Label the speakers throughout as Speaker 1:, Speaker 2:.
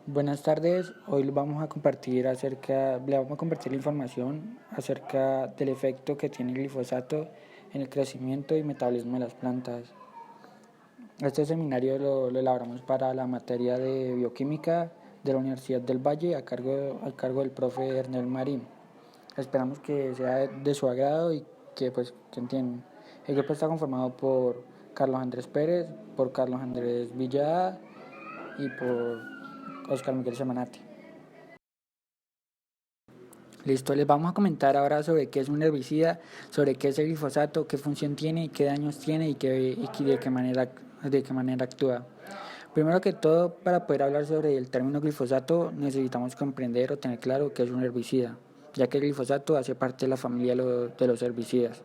Speaker 1: Buenas tardes, hoy le vamos a compartir la información acerca del efecto que tiene el glifosato en el crecimiento y metabolismo de las plantas. Este seminario lo elaboramos para la materia de bioquímica de la Universidad del Valle a cargo del profe Ernel Marín. Esperamos que sea de su agrado y que entiendan. El grupo está conformado por Carlos Andrés Pérez, por Carlos Andrés Villada y por Oscar Miguel Semanati. Listo, les vamos a comentar ahora sobre qué es un herbicida, sobre qué es el glifosato, qué función tiene, qué daños tiene y de qué manera actúa. Primero que todo, para poder hablar sobre el término glifosato, necesitamos comprender o tener claro qué es un herbicida, ya que el glifosato hace parte de la familia de los herbicidas.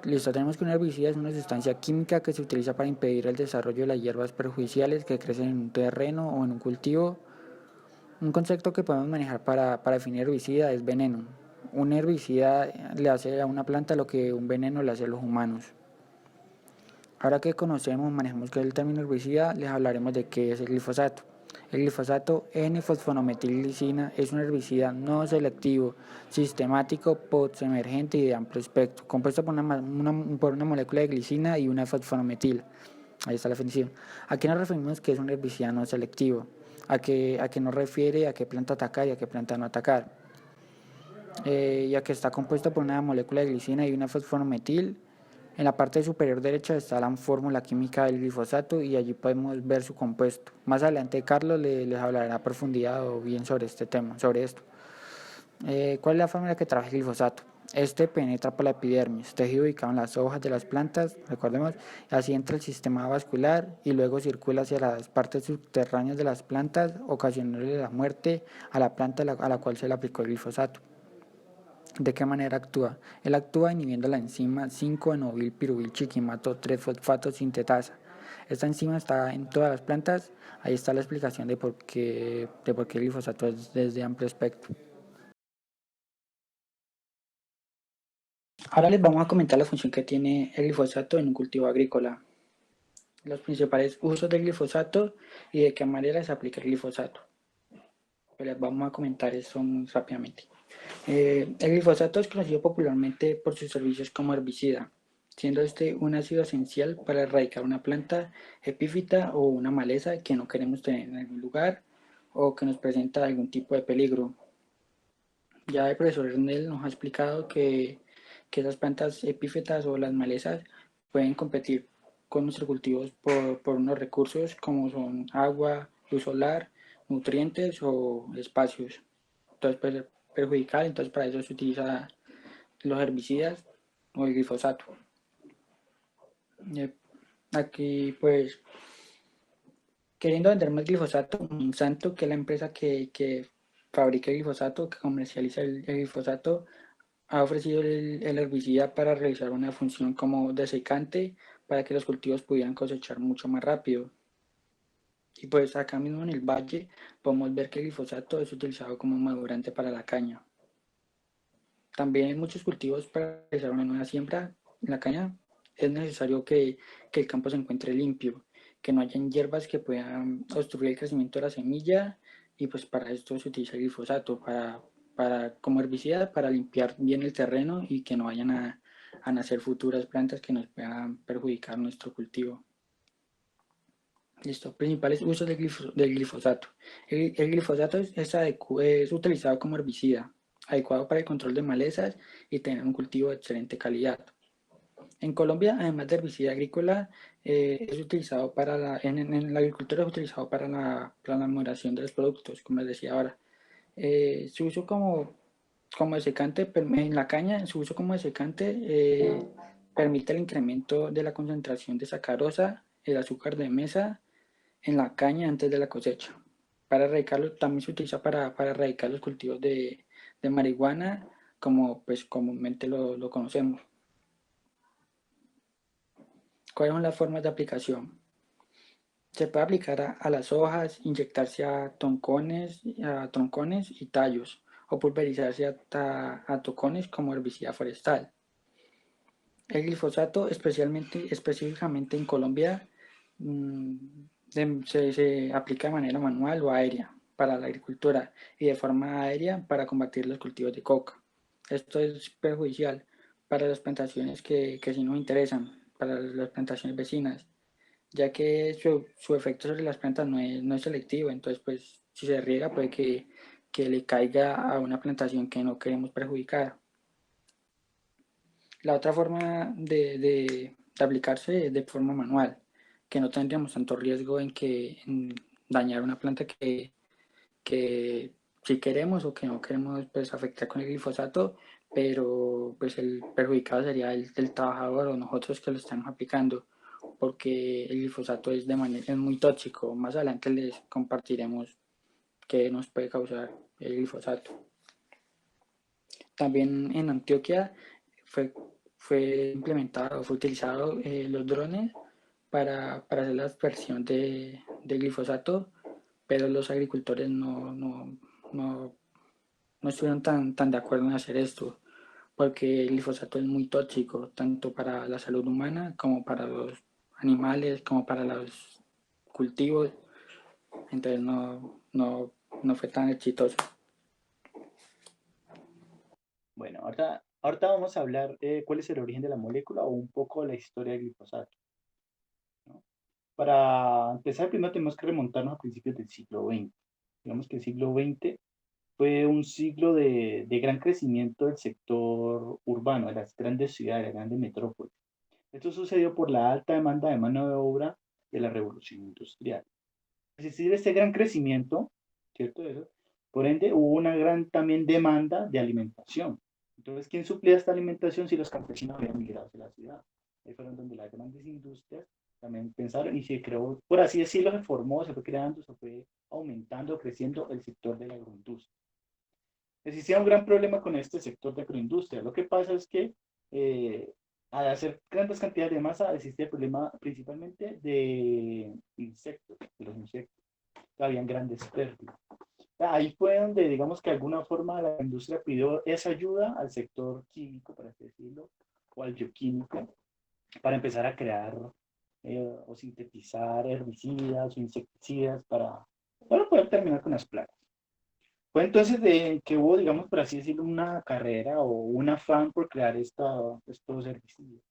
Speaker 1: Listo, tenemos que un herbicida es una sustancia química que se utiliza para impedir el desarrollo de las hierbas perjudiciales que crecen en un terreno o en un cultivo. Un concepto que podemos manejar para definir herbicida es veneno. Un herbicida le hace a una planta lo que un veneno le hace a los humanos. Ahora que conocemos, manejamos que es el término herbicida, les hablaremos de qué es el glifosato. El glifosato N-fosfonometilglicina es un herbicida no selectivo, sistemático, postemergente y de amplio espectro, compuesto por una molécula de glicina y una fosfonometil. Ahí está la definición. ¿A qué nos referimos que es un herbicida no selectivo? A qué nos refiere a qué planta atacar y a qué planta no atacar. Ya que está compuesto por una molécula de glicina y una fosforometil. En la parte superior derecha está la fórmula química del glifosato y allí podemos ver su compuesto. Más adelante Carlos les hablará a profundidad o bien sobre este tema, sobre esto. ¿Cuál es la fórmula que trabaja el glifosato? Este penetra por la epidermis, tejido ubicado en las hojas de las plantas, recordemos, así entra el sistema vascular y luego circula hacia las partes subterráneas de las plantas, ocasionándole la muerte a la planta a la cual se le aplicó el glifosato. ¿De qué manera actúa? Él actúa inhibiendo la enzima 5-enobil pirubil chiquimato 3-fosfato sintetasa. Esta enzima está en todas las plantas. Ahí está la explicación de por qué el glifosato es desde amplio espectro. Ahora les vamos a comentar la función que tiene el glifosato en un cultivo agrícola, los principales usos del glifosato y de qué manera se aplica el glifosato. Pues les vamos a comentar eso muy rápidamente. El glifosato es conocido popularmente por sus servicios como herbicida, siendo este un ácido esencial para erradicar una planta epífita o una maleza que no queremos tener en algún lugar o que nos presenta algún tipo de peligro. Ya el profesor Ernel nos ha explicado que esas plantas epífitas o las malezas pueden competir con nuestros cultivos por unos recursos como son agua, luz solar, nutrientes o espacios. Entonces puede ser perjudicial, entonces para eso se utiliza los herbicidas o el glifosato. Aquí pues queriendo vender más glifosato, Monsanto, que es la empresa que fabrica el glifosato, que comercializa el glifosato, ha ofrecido el herbicida para realizar una función como desecante para que los cultivos pudieran cosechar mucho más rápido. Y pues acá mismo en el valle podemos ver que el glifosato es utilizado como madurante para la caña. También en muchos cultivos para realizar una nueva siembra en la caña es necesario que el campo se encuentre limpio, que no hayan hierbas que puedan obstruir el crecimiento de la semilla y pues para esto se utiliza el glifosato como herbicida para limpiar bien el terreno y que no vayan a nacer futuras plantas que nos puedan perjudicar nuestro cultivo. Listo. Principales usos del glifosato. El glifosato es utilizado como herbicida, adecuado para el control de malezas y tener un cultivo de excelente calidad. En Colombia, además de herbicida agrícola, es utilizado en la agricultura es utilizado para la maduración de los productos, como les decía ahora. Su uso como desecante en la caña, su uso como desecante permite el incremento de la concentración de sacarosa, el azúcar de mesa en la caña antes de la cosecha. Para erradicarlo, también se utiliza para erradicar los cultivos de marihuana, como pues comúnmente lo conocemos. ¿Cuáles son las formas de aplicación? Se puede aplicar a las hojas, inyectarse a troncones y tallos, o pulverizarse a tocones como herbicida forestal. El glifosato, específicamente en Colombia, se aplica de manera manual o aérea para la agricultura y de forma aérea para combatir los cultivos de coca. Esto es perjudicial para las plantaciones que sí nos interesan, para las plantaciones vecinas, ya que su efecto sobre las plantas no es selectivo, entonces pues si se riega puede que le caiga a una plantación que no queremos perjudicar. La otra forma de aplicarse es de forma manual, que no tendríamos tanto riesgo en dañar una planta que si queremos o que no queremos pues, afectar con el glifosato, pero pues el perjudicado sería el trabajador o nosotros que lo estamos aplicando, porque el glifosato es muy tóxico. Más adelante les compartiremos qué nos puede causar el glifosato. También en Antioquia fue, fue implementado, fue utilizado los drones para hacer la aspersión de glifosato, pero los agricultores no, no estuvieron tan de acuerdo en hacer esto, porque el glifosato es muy tóxico, tanto para la salud humana como para los animales, como para los cultivos, entonces no fue tan exitoso.
Speaker 2: Bueno, ahorita vamos a hablar cuál es el origen de la molécula o un poco la historia del glifosato, ¿no? Para empezar, primero tenemos que remontarnos a principios del siglo XX. Digamos que el siglo XX fue un siglo de gran crecimiento del sector urbano, de las grandes ciudades, de las grandes metrópolis. Esto sucedió por la alta demanda de mano de obra de la revolución industrial. Es decir, este gran crecimiento, ¿cierto? Eso, por ende, hubo una gran también demanda de alimentación. Entonces, ¿quién suplía esta alimentación si los campesinos habían migrado hacia la ciudad? Ahí fueron donde las grandes industrias también pensaron y se creó, por así decirlo, se formó, se fue creando, se fue aumentando, creciendo el sector de la agroindustria. Existía un gran problema con este sector de agroindustria. Lo que pasa es que al hacer grandes cantidades de masa existía el problema principalmente de insectos, de los insectos. Habían grandes pérdidas. Ahí fue donde, digamos que de alguna forma la industria pidió esa ayuda al sector químico, por así decirlo, o al bioquímico, para empezar a crear o sintetizar herbicidas o insecticidas para poder terminar con las plagas. Fue entonces de que hubo, digamos, por así decirlo, una carrera o un afán por crear estos herbicidas.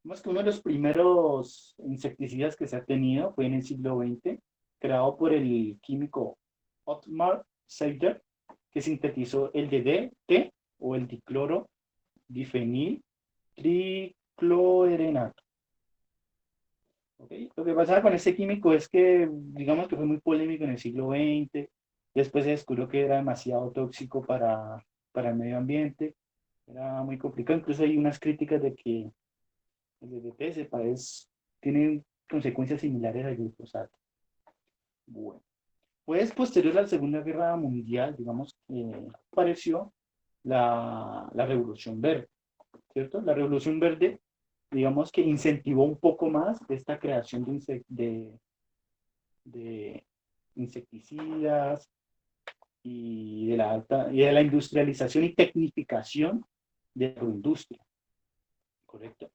Speaker 2: Digamos que uno de los primeros insecticidas que se ha tenido fue en el siglo XX, creado por el químico Otmar Seider, que sintetizó el DDT o el dicloro difenil triclorenato. ¿Okay? Lo que pasaba con este químico es que, digamos que fue muy polémico en el siglo XX, después se descubrió que era demasiado tóxico para el medio ambiente, era muy complicado, incluso hay unas críticas de que el DDT tiene consecuencias similares al glifosato. Bueno, pues posterior a la Segunda Guerra Mundial, digamos, apareció la Revolución Verde, ¿cierto? La Revolución Verde, digamos que incentivó un poco más esta creación de insecticidas y de la industrialización y tecnificación de la agroindustria, ¿correcto?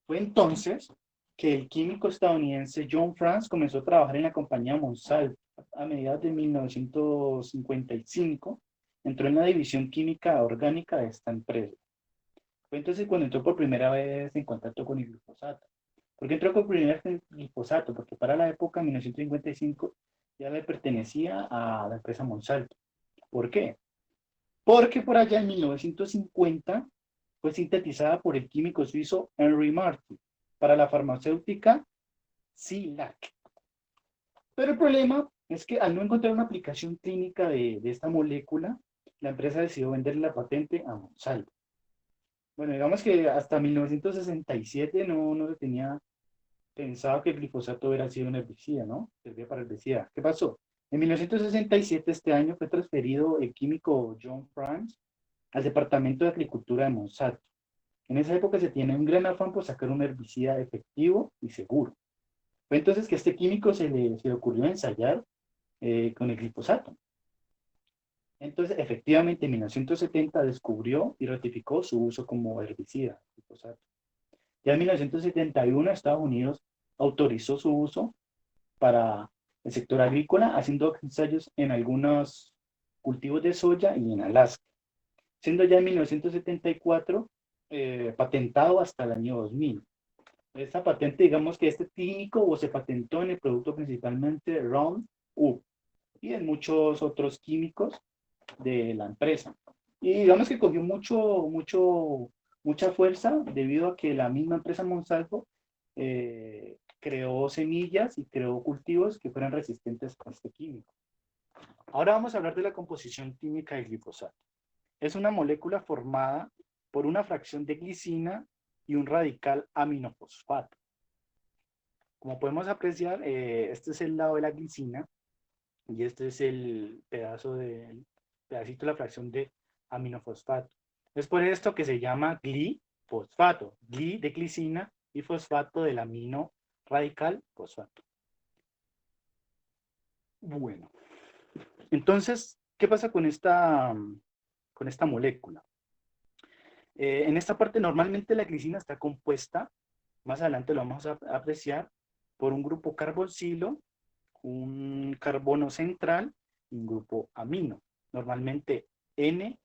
Speaker 2: Fue entonces que el químico estadounidense John Franz comenzó a trabajar en la compañía Monsanto a mediados de 1955. Entró en la división química orgánica de esta empresa. Fue entonces cuando entró por primera vez en contacto con el glifosato. ¿Por qué entró por primera vez en el glifosato? Porque para la época, 1955, ya le pertenecía a la empresa Monsanto. ¿Por qué? Porque por allá en 1950 fue sintetizada por el químico suizo Henry Martin para la farmacéutica Cilac. Pero el problema es que al no encontrar una aplicación clínica de esta molécula, la empresa decidió vender la patente a Monsanto. Bueno, digamos que hasta 1967 no se tenía pensado que el glifosato hubiera sido un herbicida, ¿no? Servía para herbicida. ¿Qué pasó? En 1967, este año, fue transferido el químico John Franz al Departamento de Agricultura de Monsanto. En esa época se tiene un gran afán por sacar un herbicida efectivo y seguro. Fue entonces que a este químico se le ocurrió ensayar con el glifosato. Entonces, efectivamente, en 1970 descubrió y ratificó su uso como herbicida, glifosato. Ya en 1971 Estados Unidos autorizó su uso para el sector agrícola, haciendo ensayos en algunos cultivos de soya y en Alaska, siendo ya en 1974 patentado hasta el año 2000. Esta patente, digamos que este químico o se patentó en el producto principalmente Roundup y en muchos otros químicos de la empresa. Y digamos que cogió mucha fuerza debido a que la misma empresa Monsanto creó semillas y creó cultivos que fueran resistentes a este químico. Ahora vamos a hablar de la composición química del glifosato. Es una molécula formada por una fracción de glicina y un radical aminofosfato. Como podemos apreciar, este es el lado de la glicina y este es el pedacito de la fracción de aminofosfato. Es por esto que se llama glifosfato. Gli de glicina y fosfato del amino radical fosfato. Bueno, entonces, ¿qué pasa con esta molécula? En esta parte normalmente la glicina está compuesta, más adelante lo vamos a apreciar, por un grupo carboxilo, un carbono central y un grupo amino, normalmente N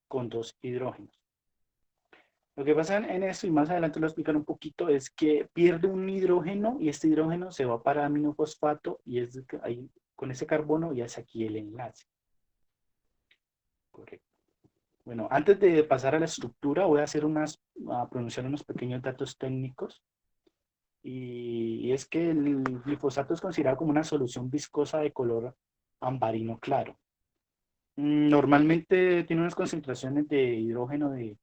Speaker 2: con 2 hidrógenos. Lo que pasa en esto, y más adelante lo voy a explicar un poquito, es que pierde un hidrógeno y este hidrógeno se va para aminofosfato y es ahí, con ese carbono ya es aquí el enlace. Correcto. Bueno, antes de pasar a la estructura, voy a pronunciar unos pequeños datos técnicos. Y es que el glifosato es considerado como una solución viscosa de color ambarino claro. Normalmente tiene unas concentraciones de hidrógeno de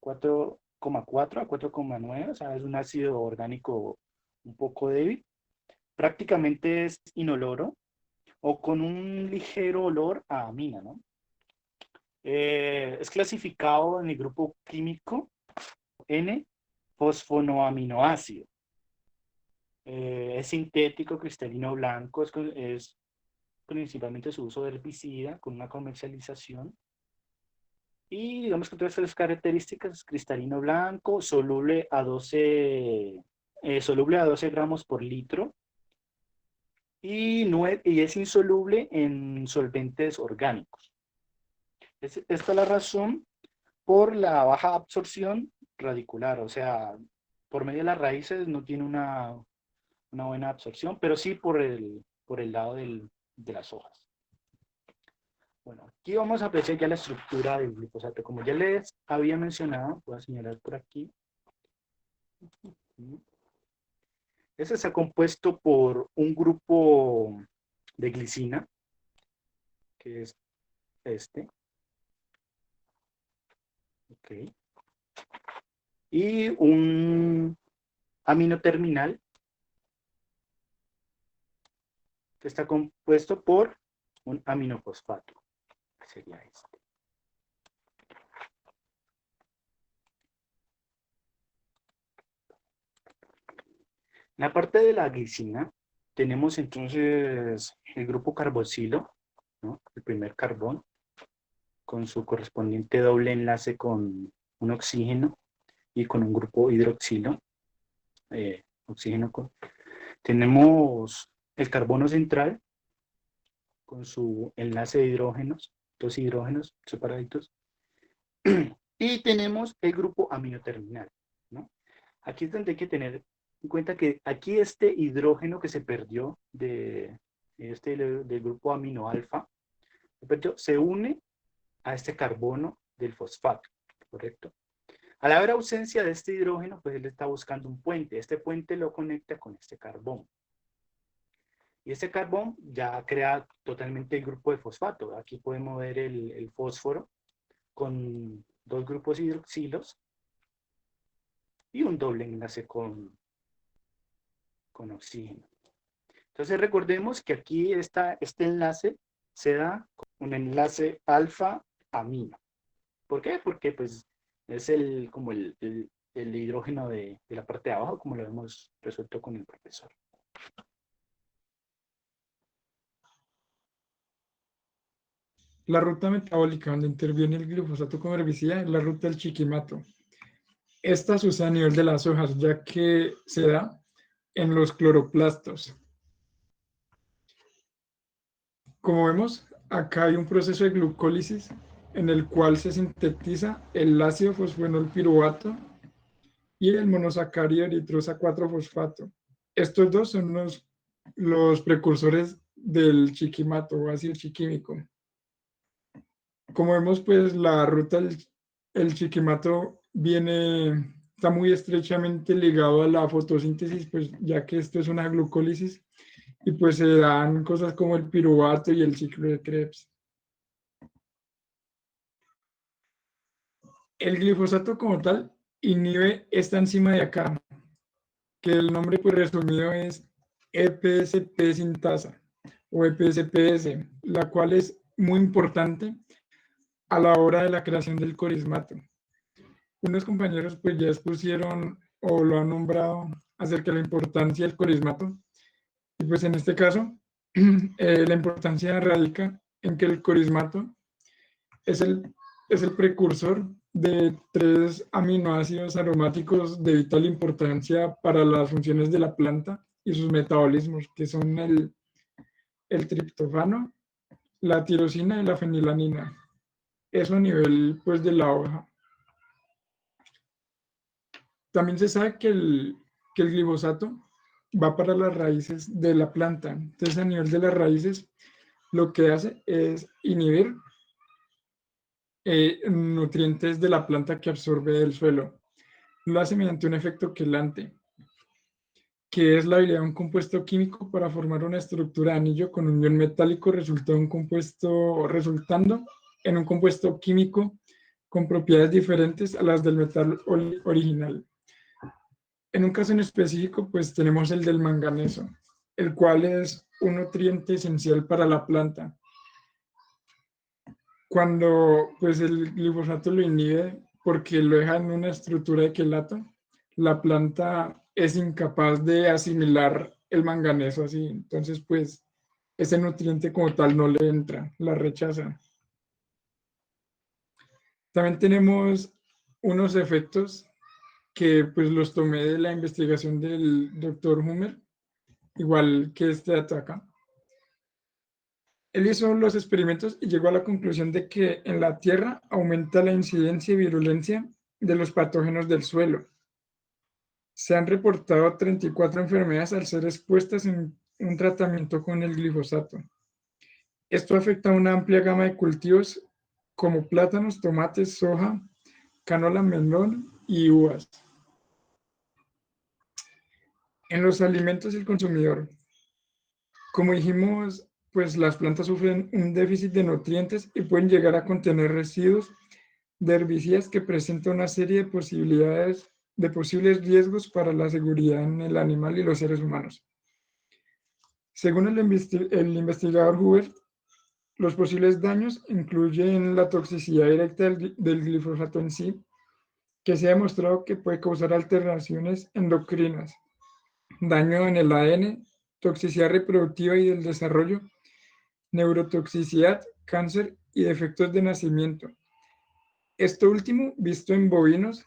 Speaker 2: 4,4 a 4,9, o sea, es un ácido orgánico un poco débil. Prácticamente es inoloro o con un ligero olor a amina, ¿no? Es clasificado en el grupo químico N-fosfonoaminoácido. Es sintético, cristalino blanco, es principalmente su uso de herbicida con una comercialización. Y digamos que todas estas características, cristalino blanco, soluble a 12 gramos por litro y es insoluble en solventes orgánicos. Esta es la razón por la baja absorción radicular, o sea, por medio de las raíces no tiene una buena absorción, pero sí por el lado de las hojas. Bueno, aquí vamos a apreciar ya la estructura del glifosato. Como ya les había mencionado, voy a señalar por aquí. Este está compuesto por un grupo de glicina, que es este. Ok. Y un amino terminal, que está compuesto por un aminofosfato. Sería este. En la parte de la glicina tenemos entonces el grupo carboxilo, ¿no? El primer carbón, con su correspondiente doble enlace con un oxígeno y con un grupo hidroxilo. Tenemos el carbono central con su enlace de hidrógenos, 2 hidrógenos separaditos. Y tenemos el grupo aminoterminal, ¿no? Aquí es donde hay que tener en cuenta que aquí este hidrógeno que se perdió del grupo amino alfa, se une a este carbono del fosfato, ¿correcto? Al haber ausencia de este hidrógeno, pues él está buscando un puente. Este puente lo conecta con este carbón. Y este carbón ya crea totalmente el grupo de fosfato. Aquí podemos ver el fósforo con 2 grupos hidroxilos y un doble enlace con oxígeno. Entonces recordemos que aquí este enlace se da con un enlace alfa-amino. ¿Por qué? Porque pues es como el hidrógeno de la parte de abajo, como lo hemos resuelto con el profesor.
Speaker 3: La ruta metabólica donde interviene el glifosato como herbicida es la ruta del Chiquimato. Esta se usa a nivel de las hojas, ya que se da en los cloroplastos. Como vemos, acá hay un proceso de glucólisis en el cual se sintetiza el ácido fosfenolpiruvato y el monosacárido eritrosa 4-fosfato. Estos dos son los precursores del chiquimato o ácido chiquímico. Como vemos, pues la ruta del chiquimato está muy estrechamente ligado a la fotosíntesis, pues ya que esto es una glucólisis y pues se dan cosas como el piruvato y el ciclo de Krebs. El glifosato como tal inhibe esta enzima de acá, que el nombre pues resumido es EPSP sintasa o EPSPS, la cual es muy importante a la hora de la creación del corismato. Unos compañeros pues ya expusieron o lo han nombrado acerca de la importancia del corismato, y pues en este caso la importancia radica en que el corismato es el precursor de 3 aminoácidos aromáticos de vital importancia para las funciones de la planta y sus metabolismos, que son el triptofano, la tirosina y la fenilanina. Eso a nivel pues de la hoja. También se sabe que el glifosato va para las raíces de la planta. Entonces a nivel de las raíces lo que hace es inhibir nutrientes de la planta que absorbe del suelo. Lo hace mediante un efecto quelante, que es la habilidad de un compuesto químico para formar una estructura de anillo con unión metálico resultando en un compuesto químico con propiedades diferentes a las del metal original. En un caso en específico, pues tenemos el del manganeso, el cual es un nutriente esencial para la planta. Cuando pues el glifosato lo inhibe porque lo deja en una estructura de quelato, la planta es incapaz de asimilar el manganeso así. Entonces, pues ese nutriente como tal no le entra, la rechaza. También tenemos unos efectos que pues los tomé de la investigación del doctor Humer, igual que este dato acá. Él hizo los experimentos y llegó a la conclusión de que en la tierra aumenta la incidencia y virulencia de los patógenos del suelo. Se han reportado 34 enfermedades al ser expuestas en un tratamiento con el glifosato. Esto afecta a una amplia gama de cultivos como plátanos, tomates, soja, canola, melón y uvas. En los alimentos del consumidor, como dijimos, pues las plantas sufren un déficit de nutrientes y pueden llegar a contener residuos de herbicidas que presentan una serie de posibles riesgos para la seguridad en el animal y los seres humanos. Según el investigador Hubert, los posibles daños incluyen la toxicidad directa del glifosato en sí, que se ha demostrado que puede causar alteraciones endocrinas, daño en el ADN, toxicidad reproductiva y del desarrollo, neurotoxicidad, cáncer y defectos de nacimiento. Esto último visto en bovinos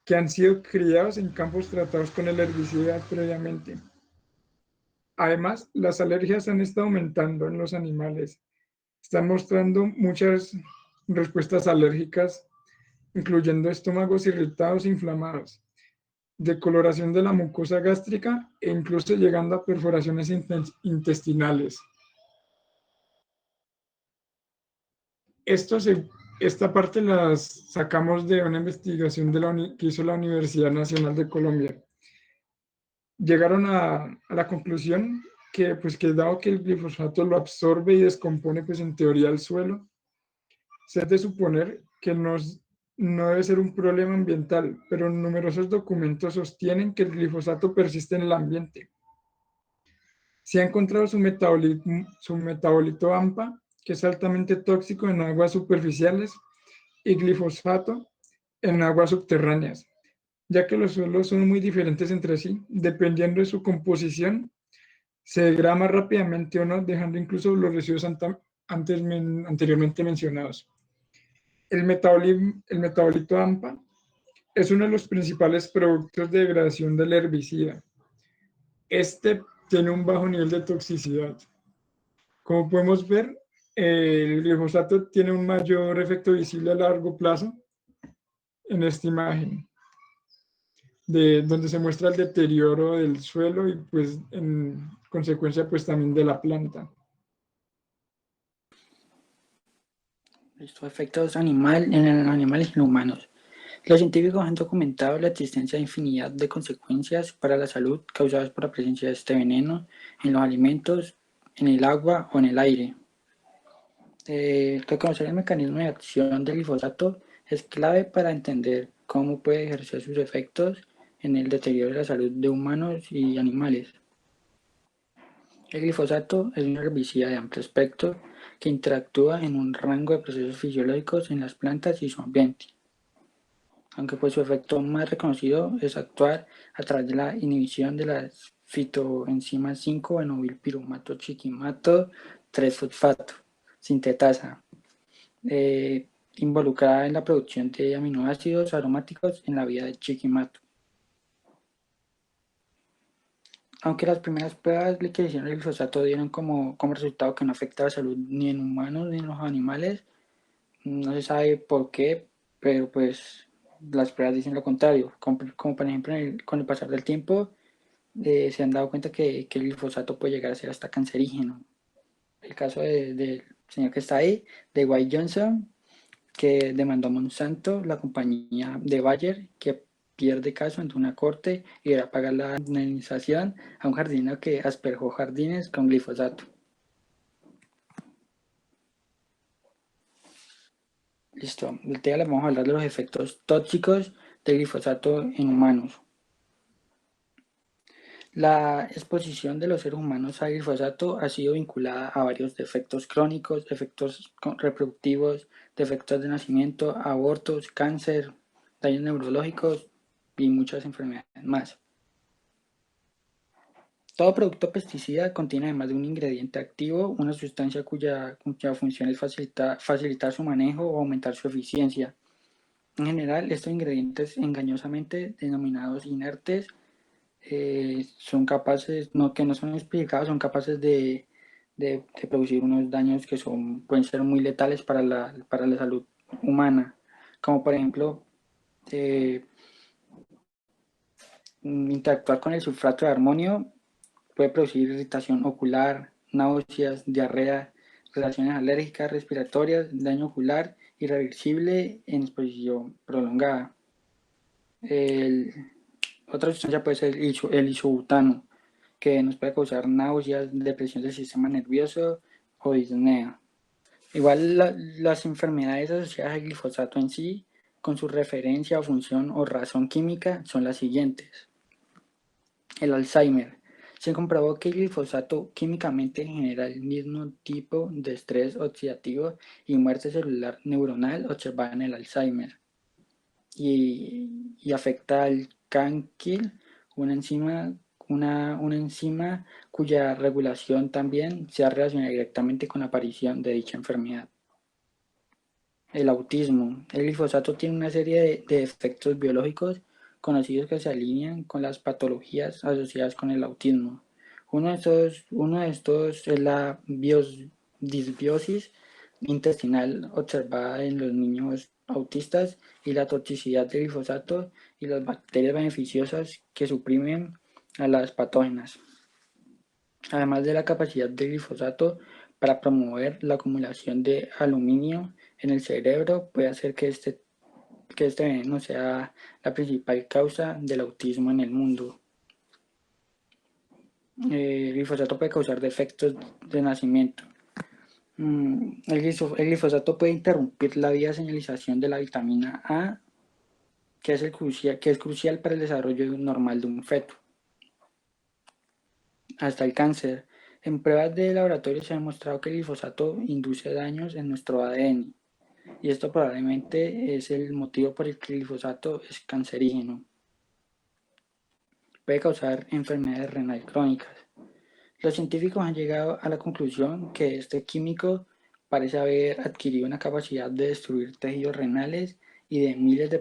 Speaker 3: que han sido criados en campos tratados con el herbicida previamente. Además, las alergias han estado aumentando en los animales. Están mostrando muchas respuestas alérgicas, incluyendo estómagos irritados e inflamados, decoloración de la mucosa gástrica e incluso llegando a perforaciones intestinales. Esta parte las sacamos de una investigación que hizo la Universidad Nacional de Colombia. Llegaron a la conclusión que, pues, que dado que el glifosato lo absorbe y descompone, pues en teoría el suelo, se ha de suponer que no debe ser un problema ambiental, pero numerosos documentos sostienen que el glifosato persiste en el ambiente. Se ha encontrado su metabolito AMPA, que es altamente tóxico en aguas superficiales, y glifosato en aguas subterráneas, ya que los suelos son muy diferentes entre sí. Dependiendo de su composición, se degrada más rápidamente o no, dejando incluso los residuos anteriormente mencionados. El metabolito AMPA es uno de los principales productos de degradación del herbicida. Este tiene un bajo nivel de toxicidad. Como podemos ver, el glifosato tiene un mayor efecto visible a largo plazo en esta imagen, donde se muestra el deterioro del suelo y pues en consecuencia pues también de la planta.
Speaker 1: Estos efectos en animales y en humanos. Los científicos han documentado la existencia de infinidad de consecuencias para la salud causadas por la presencia de este veneno en los alimentos, en el agua o en el aire. Reconocer el mecanismo de acción del glifosato es clave para entender cómo puede ejercer sus efectos en el deterioro de la salud de humanos y animales. El glifosato es un herbicida de amplio espectro que interactúa en un rango de procesos fisiológicos en las plantas y su ambiente, aunque pues su efecto más reconocido es actuar a través de la inhibición de las fitoenzimas 5-enolpirumato chiquimato 3-fosfato sintetasa, involucrada en la producción de aminoácidos aromáticos en la vía de chiquimato. Aunque las primeras pruebas que hicieron el glifosato dieron como resultado que no afecta a la salud ni en humanos ni en los animales, no se sabe por qué, pero pues las pruebas dicen lo contrario. Como por ejemplo con el pasar del tiempo se han dado cuenta que el glifosato puede llegar a ser hasta cancerígeno. El caso del señor que está ahí, de White Johnson, que demandó a Monsanto, la compañía de Bayer, que pierde caso ante una corte y deberá pagar la indemnización a un jardinero que asperjó jardines con glifosato. Listo, el día les vamos a hablar de los efectos tóxicos del glifosato en humanos. La exposición de los seres humanos al glifosato ha sido vinculada a varios defectos crónicos, defectos reproductivos, defectos de nacimiento, abortos, cáncer, daños neurológicos y muchas enfermedades más. Todo producto pesticida contiene además de un ingrediente activo, una sustancia cuya función es facilitar su manejo o aumentar su eficiencia. En general, estos ingredientes engañosamente denominados inertes son capaces, que no son explicados, son capaces de producir unos daños que pueden ser muy letales para la salud humana, como por ejemplo interactuar con el sulfato de amonio puede producir irritación ocular, náuseas, diarrea, reacciones alérgicas, respiratorias, daño ocular irreversible en exposición prolongada. Otra sustancia puede ser el isobutano, que nos puede causar náuseas, depresión del sistema nervioso o disnea. Igual las enfermedades asociadas al glifosato en sí, con su referencia o función o razón química, son las siguientes. El Alzheimer. Se comprobó que el glifosato químicamente genera el mismo tipo de estrés oxidativo y muerte celular neuronal observada en el Alzheimer. Y afecta al CANKIL, una enzima cuya regulación también se ha relacionado directamente con la aparición de dicha enfermedad. El autismo. El glifosato tiene una serie de efectos biológicos conocidos que se alinean con las patologías asociadas con el autismo. Uno de estos es la disbiosis intestinal observada en los niños autistas y la toxicidad del glifosato y las bacterias beneficiosas que suprimen a las patógenas. Además de la capacidad del glifosato para promover la acumulación de aluminio en el cerebro, puede hacer que este veneno sea la principal causa del autismo en el mundo. El glifosato puede causar defectos de nacimiento. El glifosato puede interrumpir la vía de señalización de la vitamina A, que es crucial para el desarrollo normal de un feto. Hasta el cáncer. En pruebas de laboratorio se ha demostrado que el glifosato induce daños en nuestro ADN, y esto probablemente es el motivo por el que el glifosato es cancerígeno. Puede causar enfermedades renales crónicas. Los científicos han llegado a la conclusión que este químico parece haber adquirido una capacidad de destruir tejidos renales y de las miles de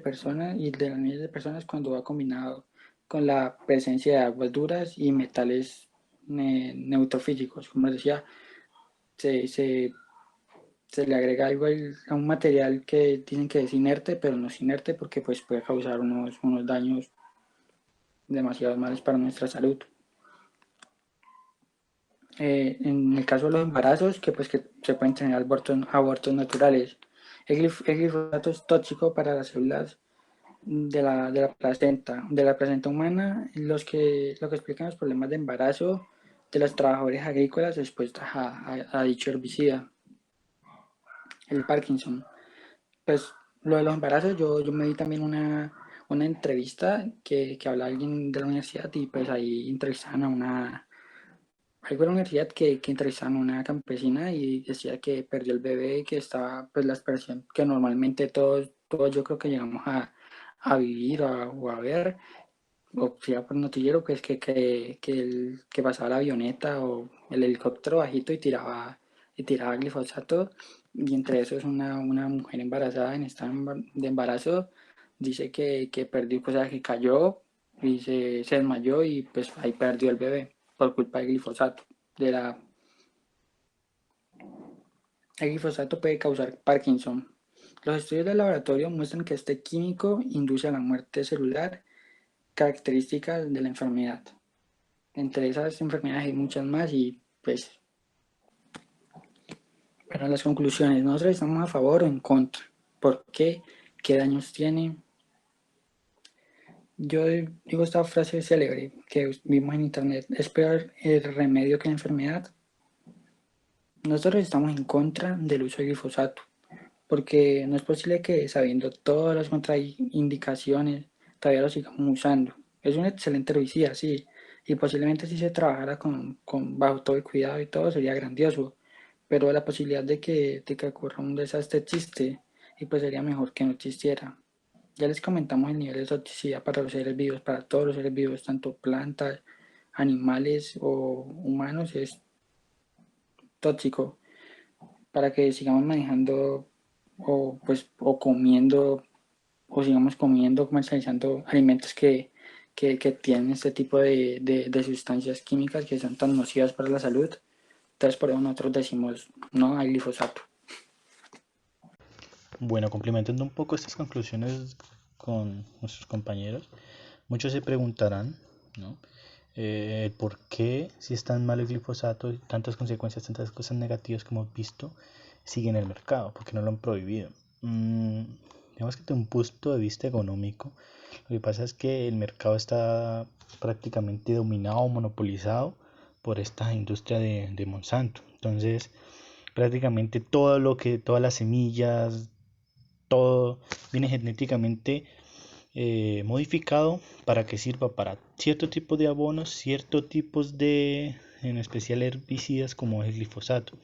Speaker 1: personas cuando va combinado con la presencia de aguas duras y metales neutrofílicos. Como les decía, se, se, se le agrega algo a un material que dicen que es inerte, pero no es inerte porque pues puede causar unos daños demasiado malos para nuestra salud. En el caso de los embarazos, que pues que se pueden tener abortos naturales. El glifosato es tóxico para las células de la placenta humana, lo que explican los problemas de embarazo de los trabajadores agrícolas expuestos a dicho herbicida. El Parkinson. Pues lo de los embarazos, yo me vi también una entrevista que habla alguien de la universidad y pues ahí entrevistaban a algo de la universidad que entrevistaban a una campesina y decía que perdió el bebé y que estaba pues la expresión que normalmente todos yo creo que llegamos a vivir o a ver, o sea por noticiero, pues que pasaba la avioneta o el helicóptero bajito y tiraba glifosato, y entre eso es una mujer embarazada en estado de embarazo, dice que perdió, o sea, que cayó y se desmayó y pues ahí perdió el bebé por culpa del glifosato. De la, el glifosato puede causar Parkinson. Los estudios de laboratorio muestran que este químico induce a la muerte celular, características de la enfermedad. Entre esas enfermedades hay muchas más y pues para las conclusiones, nosotros estamos a favor o en contra. ¿Por qué? ¿Qué daños tiene? Yo digo esta frase célebre que vimos en internet, es peor el remedio que la enfermedad. Nosotros estamos en contra del uso de glifosato, porque no es posible que sabiendo todas las contraindicaciones todavía lo sigamos usando. Es un excelente herbicida, sí, y posiblemente si se trabajara bajo todo el cuidado y todo sería grandioso, pero la posibilidad de que ocurra un desastre existe y pues sería mejor que no existiera. Ya les comentamos el nivel de toxicidad para los seres vivos, para todos los seres vivos, tanto plantas, animales o humanos, es tóxico para que sigamos manejando o comiendo o sigamos comiendo, comercializando alimentos que tienen este tipo de sustancias químicas que son tan nocivas para la salud. Entonces por eso nosotros decimos no al glifosato.
Speaker 4: Bueno, complementando un poco estas conclusiones con nuestros compañeros, muchos se preguntarán, ¿no? ¿Por qué, si es tan malo el glifosato, tantas consecuencias, tantas cosas negativas que hemos visto, sigue en el mercado? ¿Por qué no lo han prohibido? Digamos que desde un punto de vista económico, lo que pasa es que el mercado está prácticamente dominado o monopolizado por esta industria de Monsanto. Entonces, prácticamente todas las semillas, todo viene genéticamente modificado para que sirva para cierto tipo de abonos, ciertos tipos de, en especial herbicidas como el glifosato.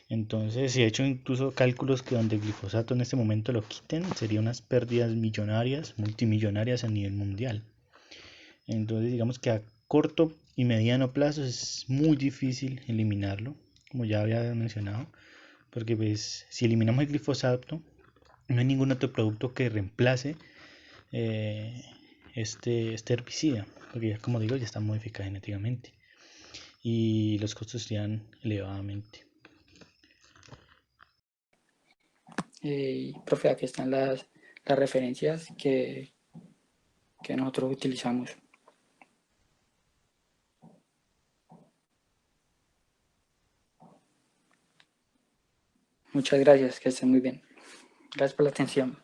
Speaker 4: Entonces, si he hecho incluso cálculos que donde el glifosato en este momento lo quiten, serían unas pérdidas millonarias, multimillonarias a nivel mundial. Entonces, digamos que a corto y mediano plazo es muy difícil eliminarlo, como ya había mencionado, porque pues si eliminamos el glifosato, no hay ningún otro producto que reemplace eh, este herbicida, porque ya, como digo, ya está modificado genéticamente y los costos serían elevadamente.
Speaker 1: Profe, aquí están las referencias que nosotros utilizamos. Muchas gracias, que estén muy bien. Gracias por la atención.